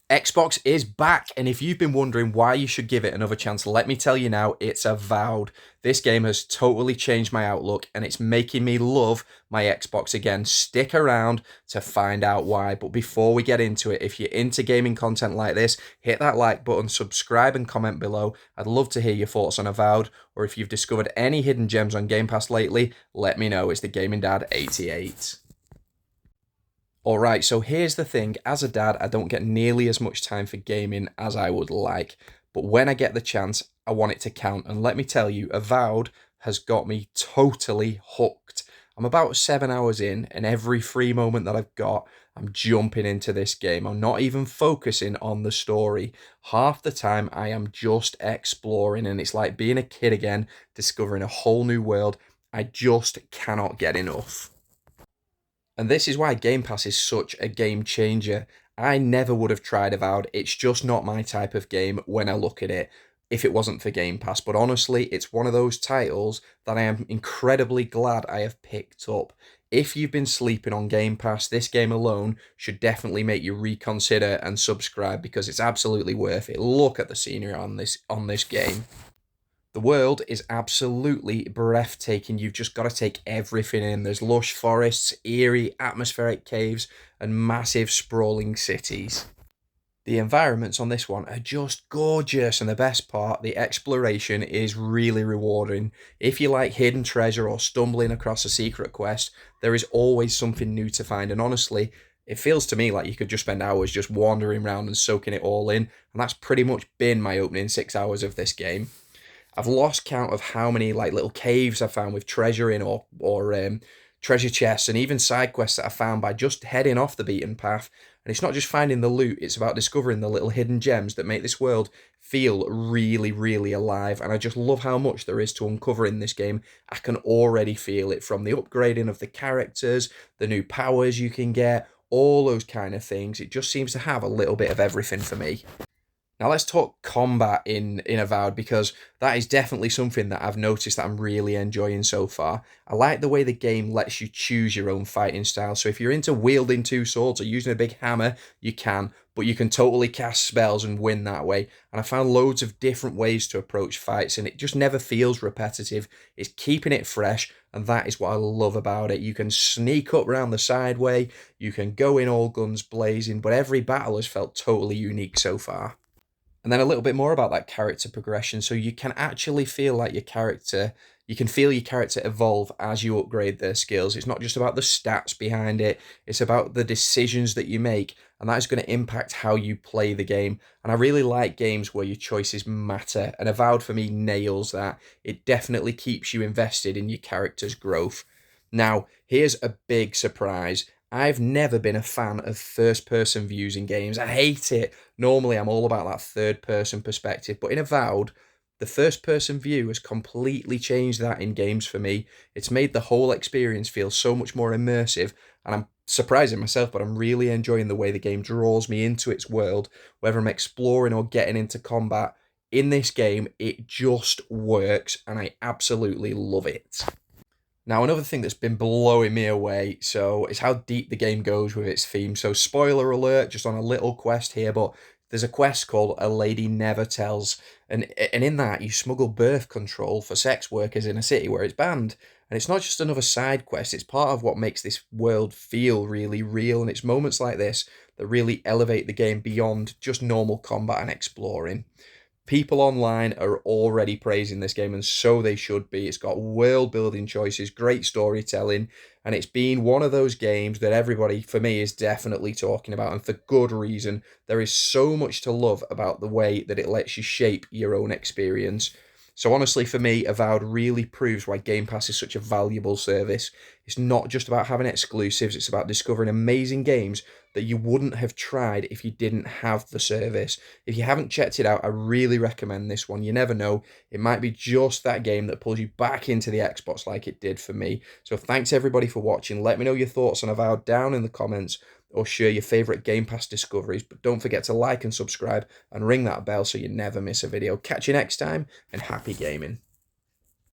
Xbox is back, and if you've been wondering why you should give it another chance, let me tell you now, it's Avowed. This game has totally changed my outlook, and it's making me love my Xbox again. Stick around to find out why. But before we get into it, if you're into gaming content like this, hit that like button, subscribe, and comment below. I'd love to hear your thoughts on Avowed, or if you've discovered any hidden gems on Game Pass lately, let me know. It's the Gaming Dad 88. Alright, so here's the thing. As a dad, I don't get nearly as much time for gaming as I would like. But when I get the chance, I want it to count. And let me tell you, Avowed has got me totally hooked. I'm about 7 hours in, and every free moment that I've got, I'm jumping into this game. I'm not even focusing on the story. Half the time, I am just exploring, and it's like being a kid again, discovering a whole new world. I just cannot get enough. And this is why Game Pass is such a game changer. I never would have tried Avowed. It's just not my type of game when I look at it if it wasn't for Game Pass. But honestly, it's one of those titles that I am incredibly glad I have picked up. If you've been sleeping on Game Pass, this game alone should definitely make you reconsider and subscribe because it's absolutely worth it. Look at the scenery on this game. The world is absolutely breathtaking. You've just got to take everything in. There's lush forests, eerie, atmospheric caves, and massive sprawling cities. The environments on this one are just gorgeous, and the best part, the exploration is really rewarding. If you like hidden treasure or stumbling across a secret quest, there is always something new to find, and honestly, it feels to me like you could just spend hours just wandering around and soaking it all in, and that's pretty much been my opening 6 hours of this game. I've lost count of how many like little caves I found with treasure in or treasure chests and even side quests that I found by just heading off the beaten path. And it's not just finding the loot, it's about discovering the little hidden gems that make this world feel really, really alive. And I just love how much there is to uncover in this game. I can already feel it from the upgrading of the characters, the new powers you can get, all those kind of things. It just seems to have a little bit of everything for me. Now let's talk combat in Avowed because that is definitely something that I've noticed that I'm really enjoying so far. I like the way the game lets you choose your own fighting style. So if you're into wielding two swords or using a big hammer, you can, but you can totally cast spells and win that way. And I found loads of different ways to approach fights and it just never feels repetitive. It's keeping it fresh and that is what I love about it. You can sneak up around the sideway, you can go in all guns blazing, but every battle has felt totally unique so far. And then a little bit more about that character progression. So you can actually feel like you can feel your character evolve as you upgrade their skills. It's not just about the stats behind it, it's about the decisions that you make. And that is going to impact how you play the game. And I really like games where your choices matter. And Avowed for me nails that. It definitely keeps you invested in your character's growth. Now, here's a big surprise. I've never been a fan of first-person views in games. I hate it. Normally, I'm all about that third-person perspective, but in Avowed, the first-person view has completely changed that in games for me. It's made the whole experience feel so much more immersive, and I'm surprising myself, but I'm really enjoying the way the game draws me into its world, whether I'm exploring or getting into combat. In this game, it just works, and I absolutely love it. Now, another thing that's been blowing me away, so is how deep the game goes with its theme. So, spoiler alert, just on a little quest here, but there's a quest called A Lady Never Tells, and in that you smuggle birth control for sex workers in a city where it's banned. And it's not just another side quest; it's part of what makes this world feel really real. And it's moments like this that really elevate the game beyond just normal combat and exploring. People online are already praising this game, and so they should be. It's got world building choices, great storytelling, and it's been one of those games that everybody, for me, is definitely talking about, and for good reason. There is so much to love about the way that it lets you shape your own experience. So honestly, for me, Avowed really proves why Game Pass is such a valuable service. It's not just about having exclusives, it's about discovering amazing games that you wouldn't have tried if you didn't have the service. If you haven't checked it out, I really recommend this one. You never know, it might be just that game that pulls you back into the Xbox like it did for me. So thanks everybody for watching. Let me know your thoughts on Avowed down in the comments, or share your favourite Game Pass discoveries. But don't forget to like and subscribe and ring that bell so you never miss a video. Catch you next time, and happy gaming.